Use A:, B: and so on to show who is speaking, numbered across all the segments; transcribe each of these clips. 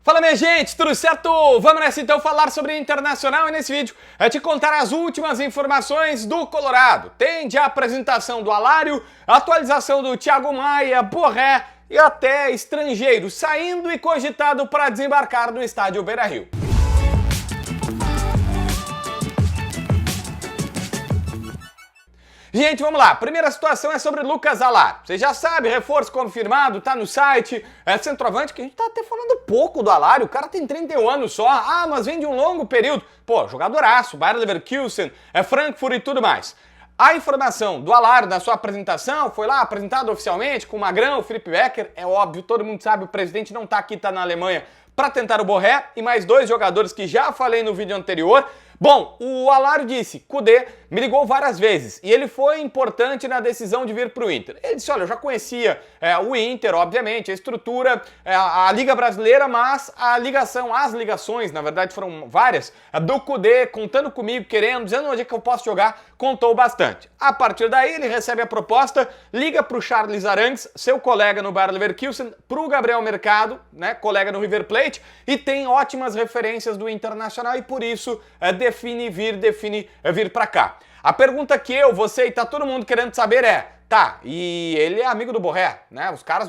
A: Fala minha gente, tudo certo? Vamos nessa então falar sobre Internacional e nesse vídeo é te contar as últimas informações do Colorado. Tem de apresentação do Alário, atualização do Thiago Maia, Borré e até estrangeiro saindo e cogitado para desembarcar no estádio Beira-Rio. Gente, vamos lá. Primeira situação é sobre Lucas Alário. Você já sabe, reforço confirmado, tá no site. É centroavante, que a gente tá até falando pouco do Alário. O cara tem 31 anos só. Ah, mas vem de um longo período. Pô, jogadoraço, Bayer Leverkusen, Frankfurt e tudo mais. A informação do Alário na sua apresentação foi lá apresentado oficialmente com o Magrão, o Felipe Becker. É óbvio, todo mundo sabe, o presidente não tá aqui, tá na Alemanha para tentar o Borré e mais dois jogadores que já falei no vídeo anterior. Bom, o Alário disse, Kudê me ligou várias vezes e ele foi importante na decisão de vir para o Inter. Ele disse, olha, eu já conhecia o Inter, obviamente, a estrutura, a Liga Brasileira, mas as ligações, na verdade foram várias, do Kudê contando comigo, querendo, dizendo onde é que eu posso jogar, contou bastante. A partir daí ele recebe a proposta, liga para o Charles Arangues, seu colega no Bayer Leverkusen, para o Gabriel Mercado, né, colega no River Plate, e tem ótimas referências do Internacional e por isso define vir para cá. A pergunta que você e tá todo mundo querendo saber é, tá, e ele é amigo do Borré, né? Os caras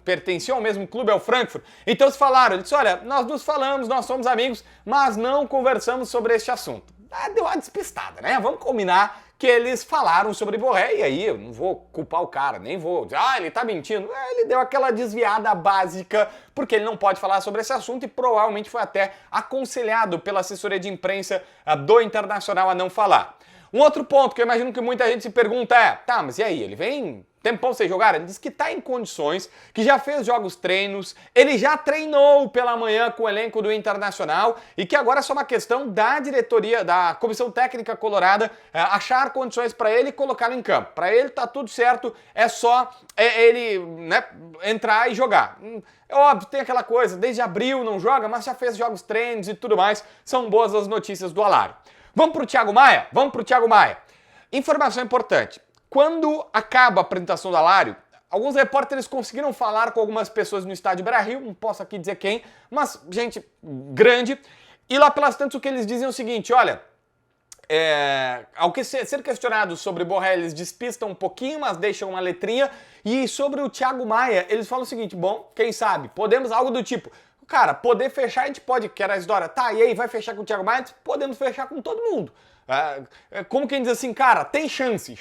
A: pertenciam ao mesmo clube, ao Frankfurt. Então eles falaram, ele disse, olha, nós nos falamos, nós somos amigos, mas não conversamos sobre este assunto. Deu uma despistada, né? Vamos combinar que eles falaram sobre Borré, e aí eu não vou culpar o cara, nem vou dizer, ele tá mentindo. Ele deu aquela desviada básica, porque ele não pode falar sobre esse assunto e provavelmente foi até aconselhado pela assessoria de imprensa do Internacional a não falar. Um outro ponto que eu imagino que muita gente se pergunta é, tá, mas e aí, ele vem tempão sem jogar? Ele diz que tá em condições, que já fez jogos treinos, ele já treinou pela manhã com o elenco do Internacional e que agora é só uma questão da diretoria, da comissão técnica colorada achar condições para ele e colocá-lo em campo. Para ele tá tudo certo, é só ele entrar e jogar. É óbvio, tem aquela coisa, desde abril não joga, mas já fez jogos treinos e tudo mais, são boas as notícias do Alário. Vamos pro Thiago Maia? Vamos pro Thiago Maia. Informação importante. Quando acaba a apresentação do Alário, alguns repórteres conseguiram falar com algumas pessoas no estádio Beira-Rio, não posso aqui dizer quem, mas gente grande, e lá pelas tantas o que eles dizem é o seguinte, olha, ao que ser questionado sobre Borré, eles despistam um pouquinho, mas deixam uma letrinha, e sobre o Thiago Maia, eles falam o seguinte, bom, quem sabe, podemos algo do tipo, cara, poder fechar a gente pode, que era a história, tá, e aí, vai fechar com o Thiago Maia? Podemos fechar com todo mundo. Como quem diz assim, cara, tem chance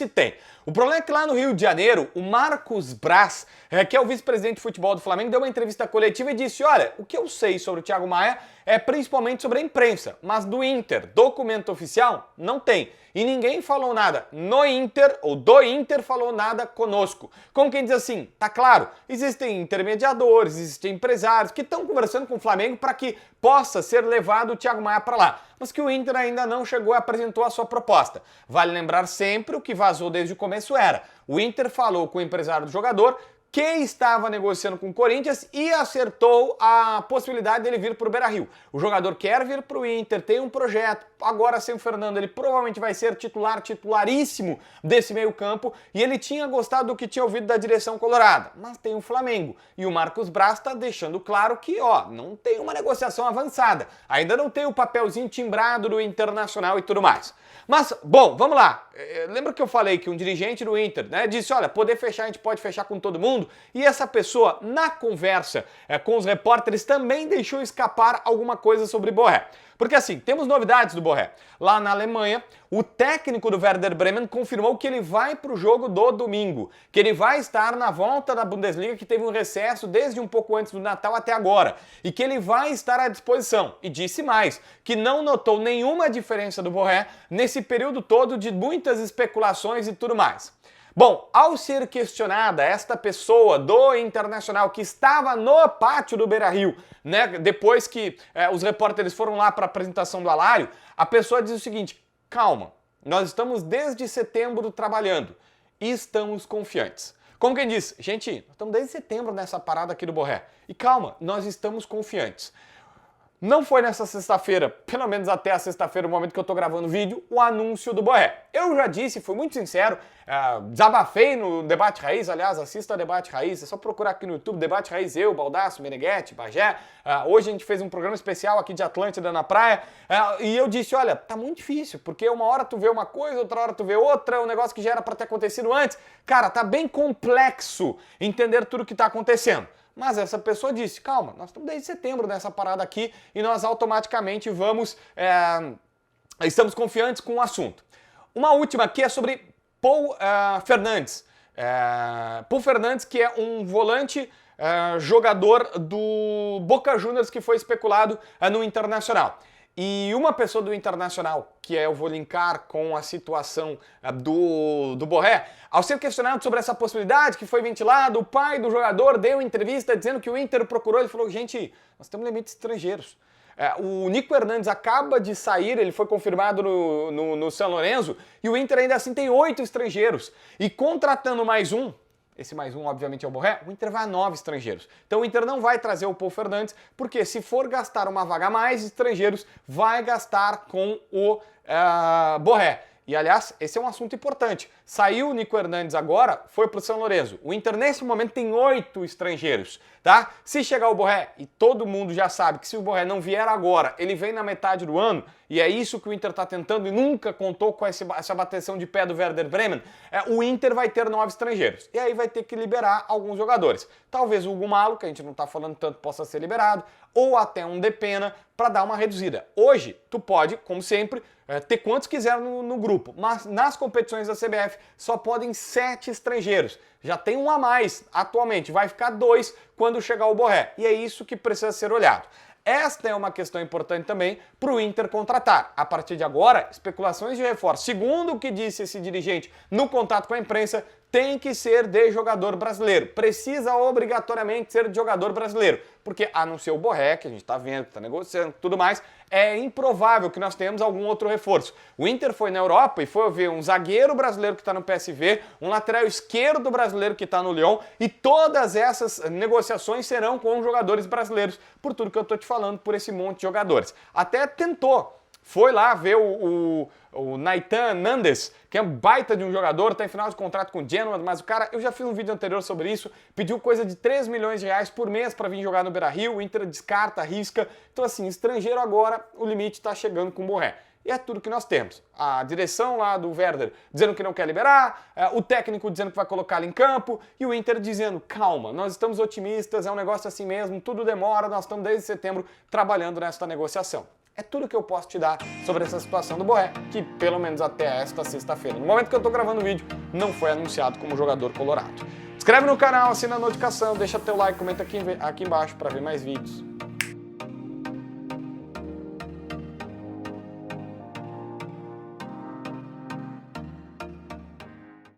A: tem. O problema é que lá no Rio de Janeiro, o Marcos Braz, que é o vice-presidente de futebol do Flamengo, deu uma entrevista coletiva e disse, olha, o que eu sei sobre o Thiago Maia é principalmente sobre a imprensa, mas do Inter, documento oficial, não tem. E ninguém falou nada no Inter, ou do Inter falou nada conosco. Como quem diz assim, tá claro, existem intermediadores, existem empresários que estão conversando com o Flamengo para que possa ser levado o Thiago Maia para lá. Mas que o Inter ainda não chegou e apresentou a sua proposta. Vale lembrar sempre o que vazou desde o começo era, o Inter falou com o empresário do jogador que estava negociando com o Corinthians e acertou a possibilidade dele vir para o Beira-Rio. O jogador quer vir para o Inter, tem um projeto, agora sem o Fernando ele provavelmente vai ser titularíssimo desse meio campo e ele tinha gostado do que tinha ouvido da direção colorada, mas tem o Flamengo e o Marcos Braz está deixando claro que não tem uma negociação avançada, ainda não tem o papelzinho timbrado do Internacional e tudo mais. Mas, bom, vamos lá. Lembra que eu falei que um dirigente do Inter, disse, olha, poder fechar, a gente pode fechar com todo mundo? E essa pessoa, na conversa com os repórteres, também deixou escapar alguma coisa sobre Borré. Porque assim, temos novidades do Borré. Lá na Alemanha, o técnico do Werder Bremen confirmou que ele vai para o jogo do domingo, que ele vai estar na volta da Bundesliga, que teve um recesso desde um pouco antes do Natal até agora, e que ele vai estar à disposição. E disse mais, que não notou nenhuma diferença do Borré nesse período todo de muitas especulações e tudo mais. Bom, ao ser questionada esta pessoa do Internacional que estava no pátio do Beira-Rio, depois que os repórteres foram lá para a apresentação do Alário, a pessoa diz o seguinte, calma, nós estamos desde setembro trabalhando e estamos confiantes. Como quem diz, gente, nós estamos desde setembro nessa parada aqui do Borré e calma, nós estamos confiantes. Não foi nessa sexta-feira, pelo menos até a sexta-feira, no momento que eu tô gravando o vídeo, o anúncio do Borré. Eu já disse, fui muito sincero, desabafei no Debate Raiz, aliás, assista a Debate Raiz, é só procurar aqui no YouTube, Debate Raiz, eu, Baldasso, Meneghetti, Bagé. Hoje a gente fez um programa especial aqui de Atlântida na praia, e eu disse, olha, tá muito difícil, porque uma hora tu vê uma coisa, outra hora tu vê outra, um negócio que já era pra ter acontecido antes. Cara, tá bem complexo entender tudo o que tá acontecendo. Mas essa pessoa disse, calma, nós estamos desde setembro nessa parada aqui e nós automaticamente estamos confiantes com o assunto. Uma última aqui é sobre Paul Fernandes. Paul Fernandes, que é um volante jogador do Boca Juniors que foi especulado no Internacional. E uma pessoa do Internacional, que eu vou linkar com a situação do Borré, ao ser questionado sobre essa possibilidade que foi ventilado, o pai do jogador deu entrevista dizendo que o Inter procurou, ele falou, gente, nós temos limites estrangeiros. O Nico Hernandes acaba de sair, ele foi confirmado no São Lourenço, e o Inter ainda assim tem 8 estrangeiros. E contratando mais um, esse mais um, obviamente, é o Borré, o Inter vai a 9 estrangeiros. Então o Inter não vai trazer o Paul Fernandes, porque se for gastar uma vaga a mais estrangeiros, vai gastar com o Borré. E, aliás, esse é um assunto importante. Saiu o Nico Hernandes agora, foi pro São Lourenço. O Inter, nesse momento, tem 8 estrangeiros, tá? Se chegar o Borré, e todo mundo já sabe que se o Borré não vier agora, ele vem na metade do ano, e é isso que o Inter tá tentando e nunca contou com essa bateção de pé do Werder Bremen, o Inter vai ter 9 estrangeiros. E aí vai ter que liberar alguns jogadores. Talvez o Hugo Malo, que a gente não tá falando tanto, possa ser liberado, ou até um Depena, para dar uma reduzida. Hoje, tu pode, como sempre, ter quantos quiser no grupo, mas nas competições da CBF só podem 7 estrangeiros. Já tem um a mais atualmente, vai ficar 2 quando chegar o Borré. E é isso que precisa ser olhado. Esta é uma questão importante também para o Inter contratar. A partir de agora, especulações de reforço. Segundo o que disse esse dirigente no contato com a imprensa, tem que ser de jogador brasileiro. Precisa obrigatoriamente ser de jogador brasileiro. Porque, a não ser o Borré, que a gente está vendo, que está negociando tudo mais, é improvável que nós tenhamos algum outro reforço. O Inter foi na Europa e foi ver um zagueiro brasileiro que está no PSV, um lateral esquerdo brasileiro que está no Lyon, e todas essas negociações serão com jogadores brasileiros, por tudo que eu estou te falando, por esse monte de jogadores. Até tentou. Foi lá ver o Naitan Nandes, que é um baita de um jogador, está em final de contrato com o Genoa, mas o cara, eu já fiz um vídeo anterior sobre isso, pediu coisa de 3 milhões de reais por mês para vir jogar no Beira-Rio, o Inter descarta, arrisca. Então assim, estrangeiro agora, o limite está chegando com o Borré. E é tudo que nós temos. A direção lá do Werder dizendo que não quer liberar, o técnico dizendo que vai colocá-lo em campo, e o Inter dizendo, calma, nós estamos otimistas, é um negócio assim mesmo, tudo demora, nós estamos desde setembro trabalhando nesta negociação. É tudo que eu posso te dar sobre essa situação do Borré, que pelo menos até esta sexta-feira, no momento que eu tô gravando o vídeo, não foi anunciado como jogador colorado. Inscreve no canal, assina a notificação, deixa teu like, comenta aqui embaixo para ver mais vídeos.